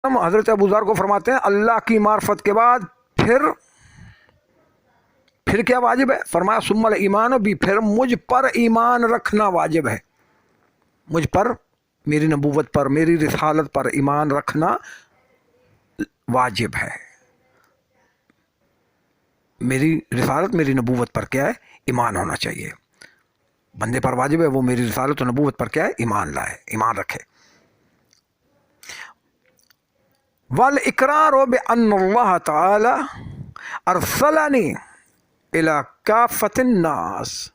حضرت ابو ذر کو فرماتے ہیں اللہ کی معرفت کے بعد پھر کیا واجب ہے؟ فرمایا ثم الایمان بھی، پھر مجھ پر ایمان رکھنا واجب ہے، مجھ پر، میری نبوت پر، میری رسالت پر ایمان رکھنا واجب ہے. میری رسالت، میری نبوت پر کیا ہے؟ ایمان ہونا چاہیے. بندے پر واجب ہے وہ میری رسالت و نبوت پر کیا ہے؟ ایمان لائے، ایمان رکھے. والاقرار بان اللہ تعالی ارسلنی الی کافۃ الناس،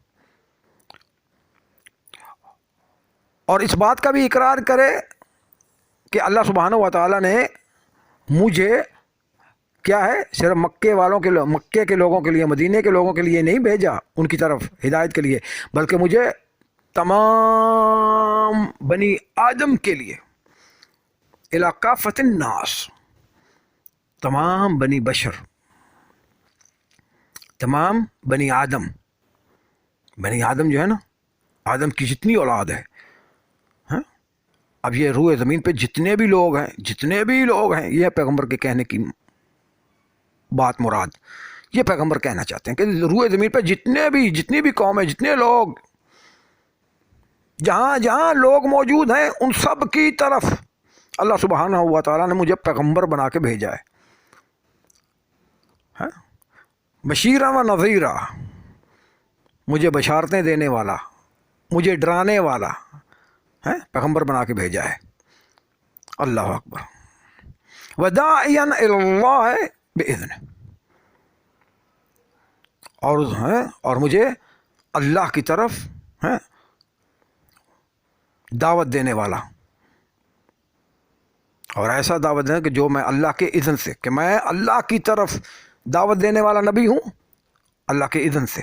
اور اس بات کا بھی اقرار کرے کہ اللہ سبحانہ و تعالی نے مجھے کیا ہے؟ صرف مکے کے لوگوں کے لیے، مدینے کے لوگوں کے لیے نہیں بھیجا ان کی طرف ہدایت کے لیے، بلکہ مجھے تمام بنی آدم کے لیے، الی کافۃ الناس، تمام بنی بشر، تمام بنی آدم. بنی آدم جو ہے نا، آدم کی جتنی اولاد ہے، اب یہ روئے زمین پہ جتنے بھی لوگ ہیں یہ پیغمبر کے کہنے کی بات مراد، یہ پیغمبر کہنا چاہتے ہیں کہ روئے زمین پہ جتنی بھی قوم ہے، جتنے لوگ، جہاں لوگ موجود ہیں، ان سب کی طرف اللہ سبحانہ و تعالیٰ نے مجھے پیغمبر بنا کے بھیجا ہے. بشیرا و نذیرا، مجھے بشارتیں دینے والا، مجھے ڈرانے والا پیغمبر بنا کے بھیجا ہے. اللہ اکبر. وداعیا الی اللہ باذنہ، اور مجھے اللہ کی طرف دعوت دینے والا، اور ایسا دعوت دینا کہ جو میں اللہ کے اذن سے، کہ میں اللہ کی طرف دعوت دینے والا نبی ہوں، اللہ کے اذن سے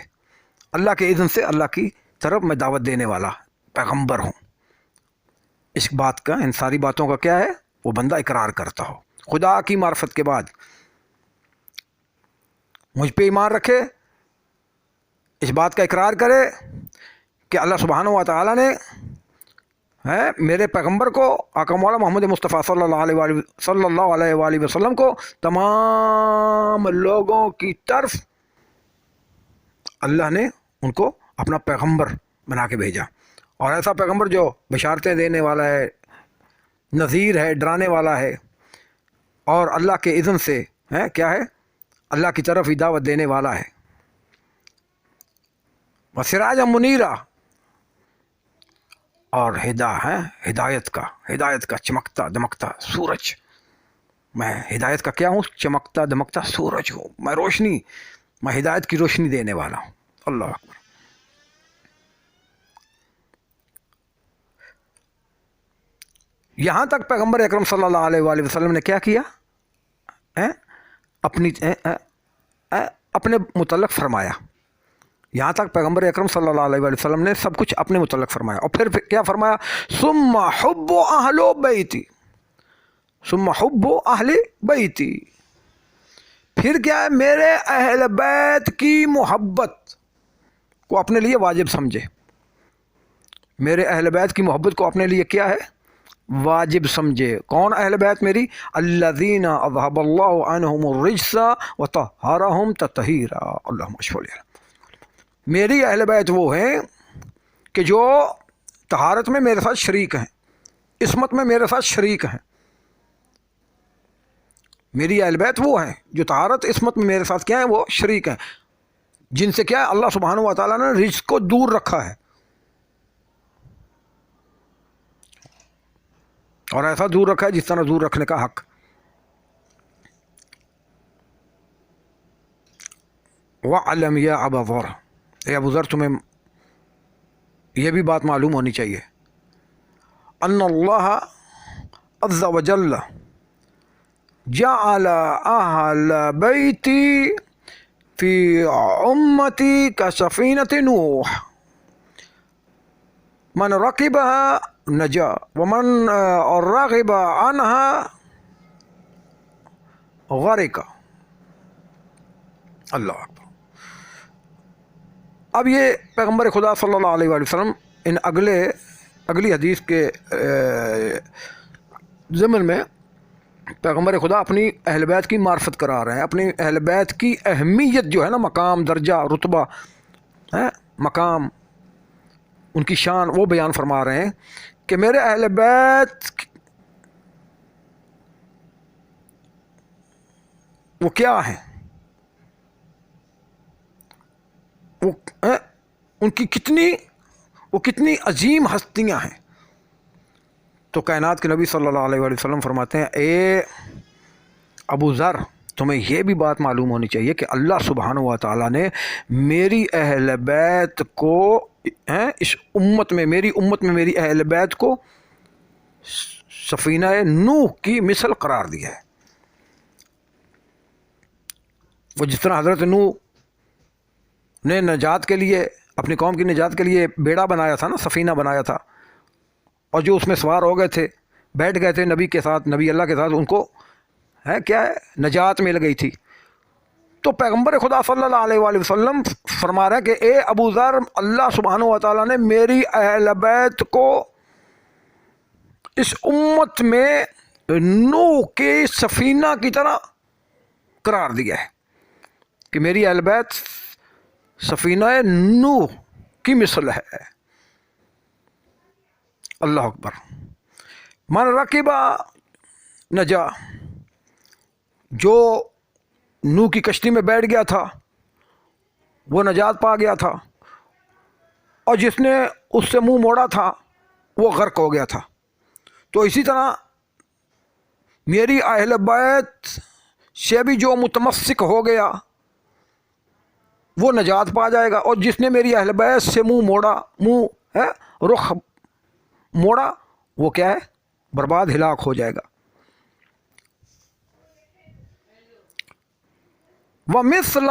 اللہ کی طرف میں دعوت دینے والا پیغمبر ہوں. اس بات کا، ان ساری باتوں کا کیا ہے؟ وہ بندہ اقرار کرتا ہو خدا کی معرفت کے بعد، مجھ پہ ایمان رکھے، اس بات کا اقرار کرے کہ اللہ سبحانہ و تعالیٰ نے میرے پیغمبر کو، آقا مولا محمد مصطفیٰ صلی اللہ علیہ وآلہ وسلم کو تمام لوگوں کی طرف اللہ نے ان کو اپنا پیغمبر بنا کے بھیجا. اور ایسا پیغمبر جو بشارتیں دینے والا ہے، نذیر ہے، ڈرانے والا ہے، اور اللہ کے اذن سے کیا ہے؟ اللہ کی طرف ہی دعوت دینے والا ہے. وسراجا منیرا، اور ہدایت کا چمکتا دمکتا سورج. میں ہدایت کا کیا ہوں؟ چمکتا دمکتا سورج ہوں. میں ہدایت کی روشنی دینے والا ہوں. اللہ اکبر. یہاں تک پیغمبر اکرم صلی اللہ علیہ وآلہ وسلم نے کیا کیا؟ اپنے متعلق فرمایا. یہاں تک پیغمبر اکرم صلی اللہ علیہ وآلہ وسلم نے سب کچھ اپنے متعلق فرمایا. اور پھر کیا فرمایا؟ ثم حب اہل بیتی، پھر کیا ہے؟ میرے اہل بیت کی محبت کو اپنے لیے واجب سمجھے. میرے اہل بیت کی محبت کو اپنے لیے کیا ہے؟ واجب سمجھے. کون اہل بیت میری؟ الذین اذھب اللہ عنہم الرجس وطہرہم تطہیرا. اللہم صل علی. میری اہل بیت وہ ہیں کہ جو طہارت میں میرے ساتھ شریک ہیں، عصمت میں میرے ساتھ شریک ہیں. میری اہل بیت وہ ہیں جو طہارت عصمت میں میرے ساتھ کیا ہیں؟ وہ شریک ہیں، جن سے کیا ہے؟ اللہ سبحانہ و تعالیٰ نے رجس کو دور رکھا ہے، اور ایسا دور رکھا ہے جس طرح دور رکھنے کا حق. وَعَلَمْ يَا أَبَا ذَرَ، اے ابو ذر تمہیں یہ بھی بات معلوم ہونی چاہیے، ان اللہ عز وجل جعل اہل بیتی فی امتی کسفینۃ نوح، من رکبها نجا ومن رغب عنها غرق. اللہ اکبر. اب یہ پیغمبر خدا صلی اللہ علیہ وآلہ وسلم ان اگلی حدیث کے ضمن میں پیغمبر خدا اپنی اہل بیت کی معرفت کرا رہے ہیں، اپنی اہل بیت کی اہمیت جو ہے نا، مقام، درجہ، رتبہ ہے، مقام، ان کی شان، وہ بیان فرما رہے ہیں کہ میرے اہل بیت وہ کیا ہیں، ان کی کتنی عظیم ہستیاں ہیں۔ تو کائنات کے نبی صلی اللہ علیہ وآلہ وسلم فرماتے ہیں، اے ابو ذر، تمہیں یہ بھی بات معلوم ہونی چاہیے کہ اللہ سبحانہ و تعالیٰ نے میری اہل بیت کو اس امت میں، میری امت میں میری اہل بیت کو سفینہ نوح کی مثل قرار دیا ہے۔ وہ جس طرح حضرت نوح نے نجات کے لیے، اپنی قوم کی نجات کے لیے بیڑا بنایا تھا نا، سفینہ بنایا تھا، اور جو اس میں سوار ہو گئے تھے، بیٹھ گئے تھے نبی کے ساتھ، نبی اللہ کے ساتھ، ان کو کیا ہے، نجات مل گئی تھی۔ تو پیغمبر خدا صلی اللہ علیہ وآلہ وسلم فرما رہے ہیں کہ اے ابو ذر، اللہ سبحانہ و تعالیٰ نے میری اہل بیت کو اس امت میں نوح کے سفینہ کی طرح قرار دیا ہے، کہ میری اہل بیت سفینہ نوح کی مثل ہے۔ اللہ اکبر۔ من رکبہ نجا، جو نوح کی کشتی میں بیٹھ گیا تھا وہ نجات پا گیا تھا، اور جس نے اس سے منہ موڑا تھا وہ غرق ہو گیا تھا۔ تو اسی طرح میری اہل بیت سے بھی جو متمسک ہو گیا وہ نجات پا جائے گا، اور جس نے میری اہل بیت سے رخ موڑا وہ کیا ہے، برباد، ہلاک ہو جائے گا۔ وَمِثْلَ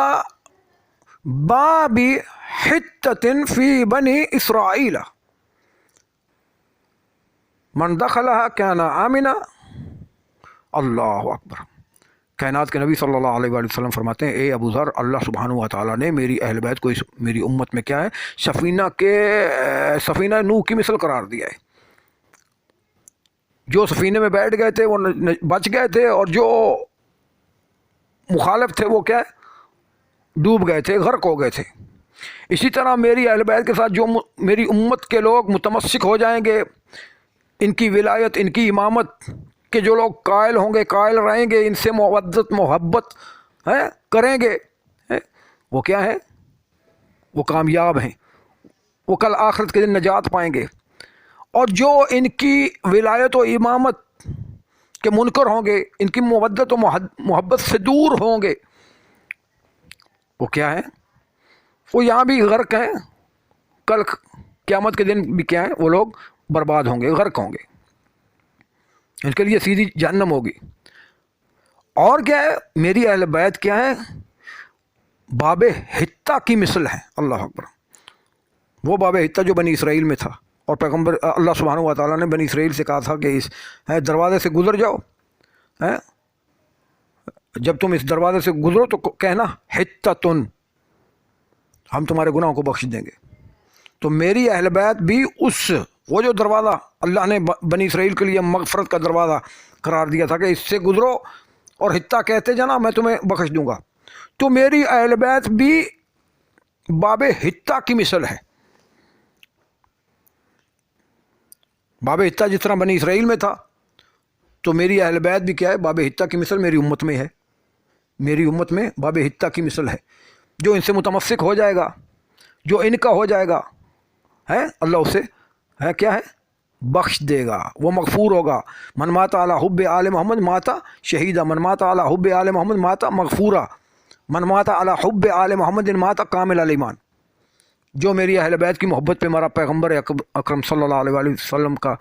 بَابِ حِتَّةٍ فِي بَنِي إِسْرَائِيلَ مَنْ دَخَلَهَا كَانَ آمِنًا۔ اللہ اکبر۔ کائنات کے نبی صلی اللہ علیہ وآلہ وسلم فرماتے ہیں، اے ابو ذر، اللہ سبحانہ و تعالیٰ نے میری اہل بیت کو میری امت میں کیا ہے، سفینہ نوح کی مثل قرار دیا ہے۔ جو سفینے میں بیٹھ گئے تھے وہ بچ گئے تھے، اور جو مخالف تھے وہ کیا ہے، ڈوب گئے تھے، غرق ہو گئے تھے۔ اسی طرح میری اہل بیت کے ساتھ جو میری امت کے لوگ متمسک ہو جائیں گے، ان کی ولایت، ان کی امامت کے جو لوگ قائل ہوں گے، قائل رہیں گے، ان سے مودت محبت کریں گے، وہ کیا ہے، وہ کامیاب ہیں، وہ کل آخرت کے دن نجات پائیں گے۔ اور جو ان کی ولایت و امامت کے منکر ہوں گے، ان کی مودت و محبت سے دور ہوں گے، وہ کیا ہے، وہ یہاں بھی غرق ہیں، کل قیامت کے دن بھی کیا ہے، وہ لوگ برباد ہوں گے، غرق ہوں گے، ان کے لیے سیدھی جہنم ہوگی۔ اور کیا ہے، میری اہل بیت کیا ہے، باب حتہ کی مثل ہے۔ اللہ اکبر۔ وہ باب حتہ جو بنی اسرائیل میں تھا، اور پیغمبر اللہ سبحانہ و تعالیٰ نے بنی اسرائیل سے کہا تھا کہ اس دروازے سے گزر جاؤ، جب تم اس دروازے سے گزرو تو کہنا حتۃ، ہم تمہارے گناہوں کو بخش دیں گے۔ تو میری اہل بیت بھی وہ جو دروازہ اللہ نے بنی اسرائیل کے لیے مغفرت کا دروازہ قرار دیا تھا کہ اس سے گزرو اور حتہ کہتے جانا، میں تمہیں بخش دوں گا، تو میری اہل بیت بھی باب حتہ کی مثل ہے۔ باب حتہ جس طرح بنی اسرائیل میں تھا، تو میری اہل بیت بھی کیا ہے، باب حتہ کی مثل میری امت میں ہے، میری امت میں باب حتہ کی مثل ہے۔ جو ان سے متمسک ہو جائے گا، جو ان کا ہو جائے گا، اللہ اسے کیا ہے، بخش دے گا، وہ مغفور ہوگا۔ من مات علی حب آل محمد ماتا شہیدہ، من مات علی حب آل محمد ماتا مغفورا، من مات علی حب آل محمد ماتا کامل الایمان۔ جو میری اہل بیت کی محبت پہ مرا، پیغمبر اکرم صلی اللہ علیہ وآلہ وسلم کا،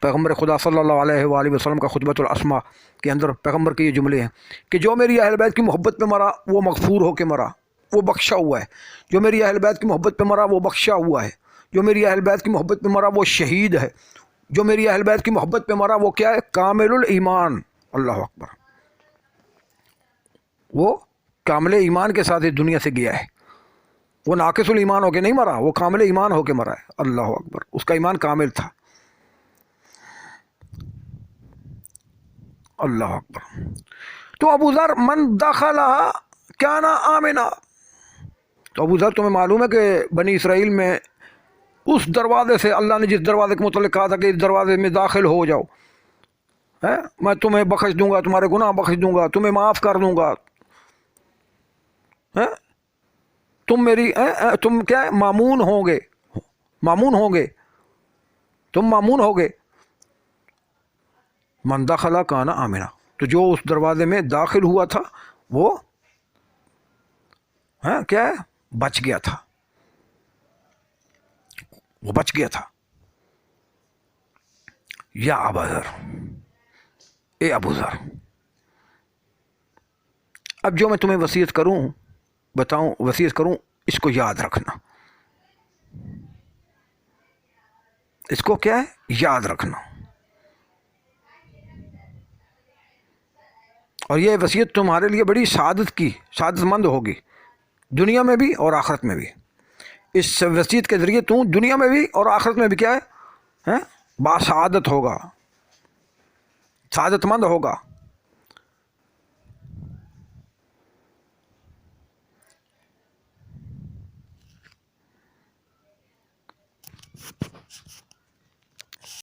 پیغمبر خدا صلی اللہ علیہ وآلہ وسلم کا خطبۃ الاسماء کے اندر پیغمبر کے یہ جملے ہیں کہ جو میری اہل بیت کی محبت پہ مرا وہ مغفور ہو کے مرا، وہ بخشا ہوا ہے۔ جو میری اہل بیت کی محبت پہ مرا وہ بخشا ہوا ہے۔ جو میری اہل بیت کی محبت پہ مرا وہ شہید ہے۔ جو میری اہل بیت کی محبت پہ مرا وہ کیا ہے، کامل الایمان۔ اللہ اکبر۔ وہ کامل ایمان کے ساتھ اس دنیا سے گیا ہے، وہ ناقص الایمان ہو کے نہیں مرا، وہ کامل ایمان ہو کے مرا ہے۔ اللہ اکبر۔ اس کا ایمان کامل تھا۔ اللہ اکبر. تو ابو ذر من دخلها کان آمنا. تو ابو ذر تمہیں معلوم ہے کہ بنی اسرائیل میں اس دروازے سے اللہ نے جس دروازے کے متعلق کہا تھا کہ اس دروازے میں داخل ہو جاؤ، میں تمہیں بخش دوں گا، تمہارے گناہ بخش دوں گا، تمہیں معاف کر دوں گا، تم میری تم کیا ہے مامون ہوں گے، مامون ہوں گے، تم مامون ہوگے. من دخل کان آمنا. تو جو اس دروازے میں داخل ہوا تھا وہ کیا ہے بچ گیا تھا، وہ بچ گیا تھا. یا ابا ذر، اے ابو ذر، اب جو میں تمہیں وصیت کروں بتاؤں، وصیت کروں، اس کو یاد رکھنا، اس کو کیا ہے یاد رکھنا. اور یہ وصیت تمہارے لیے بڑی سعادت مند ہوگی، دنیا میں بھی اور آخرت میں بھی. اس وصیت کے ذریعے تو دنیا میں بھی اور آخرت میں بھی کیا ہے باسعادت ہوگا، سعادت مند ہوگا.